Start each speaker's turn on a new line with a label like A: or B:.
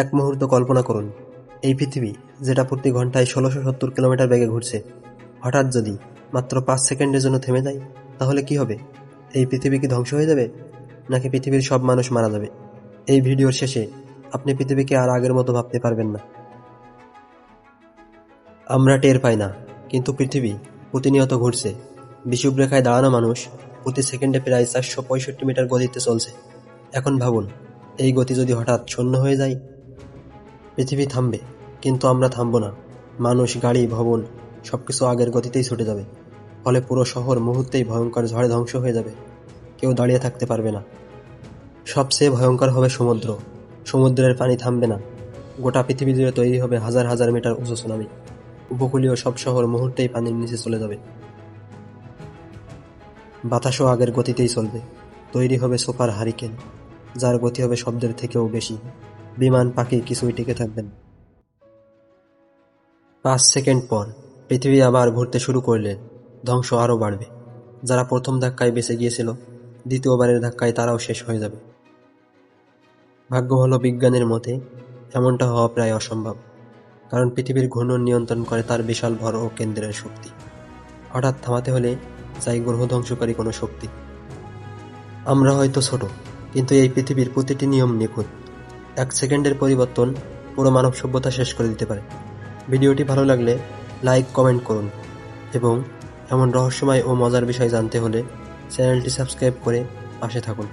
A: এক মুহূর্ত কল্পনা করুন, এই পৃথিবী যেটা প্রতি ঘন্টায় ১৬৭০ কিলোমিটার বেগে ঘুরছে, হঠাৎ যদি মাত্র ৫ সেকেন্ডের জন্য থেমে যায়, তাহলে কি হবে? এই পৃথিবী কি ধ্বংস হয়ে যাবে, নাকি পৃথিবীর সব মানুষ মারা যাবে? এই ভিডিওর শেষে আপনি পৃথিবীকে আর আগের মতো ভাবতে পারবেন না। আমরা টের পাই না, কিন্তু পৃথিবী প্রতিনিয়ত ঘুরছে। বিষুবরেখায় দাঁড়ানো মানুষ প্রতি সেকেন্ডে প্রায় ৪৬৫ মিটার গতিতে চলছে। এখন ভাবুন, এই গতি যদি হঠাৎ শূন্য হয়ে যায়, পৃথিবী থামবে, কিন্তু আমরা থামব না। মানুষ, গাড়ি, ভবন সবকিছু আগের গতিতেই ছুটে যাবে। ফলে পুরো শহর মুহূর্তেই ভয়ঙ্কর ঝড়ে ধ্বংস হয়ে যাবে। কেউ দাঁড়িয়ে থাকতে পারবে না। সবচেয়ে ভয়ঙ্কর হবে সমুদ্র। সমুদ্রের পানি থামবে না। গোটা পৃথিবী জুড়ে তৈরি হবে হাজার হাজার মিটার উঁচু সুনামি। উপকূলীয় সব শহর মুহূর্তেই পানির নিচে চলে যাবে। বাতাসও আগের গতিতেই চলবে। তৈরি হবে সুপার হারিকেন, যার গতি হবে শব্দের থেকেও বেশি। বিমান, পাখি কিছুই টিকে থাকবে না। ৫ সেকেন্ড পর পৃথিবী আবার ঘুরতে শুরু করলে ধ্বংস আরও বাড়বে। যারা প্রথম ধাক্কায় বেঁচে গিয়েছিল, দ্বিতীয়বারের ধাক্কায় তারাও শেষ হয়ে যাবে। ভাগ্য ভালো বিজ্ঞানের মতে এমনটা হওয়া প্রায় অসম্ভব, কারণ পৃথিবীর ঘূর্ণন নিয়ন্ত্রণ করে তার বিশাল ভর ও কেন্দ্রের শক্তি। হঠাৎ থামাতে হলে চাই গ্রহ ধ্বংসকারী কোনো শক্তি। আমরা হয়তো ছোট, কিন্তু এই পৃথিবীর প্রতিটি নিয়ম নিখুঁত। ১ সেকেন্ডের পরিবর্তন পুরো মানব সভ্যতা শেষ করে দিতে পারে। ভিডিওটি ভালো লাগলে লাইক, কমেন্ট করুন এবং এমন রহস্যময় ও মজার বিষয় জানতে হলে চ্যানেলটি সাবস্ক্রাইব করে পাশে থাকুন।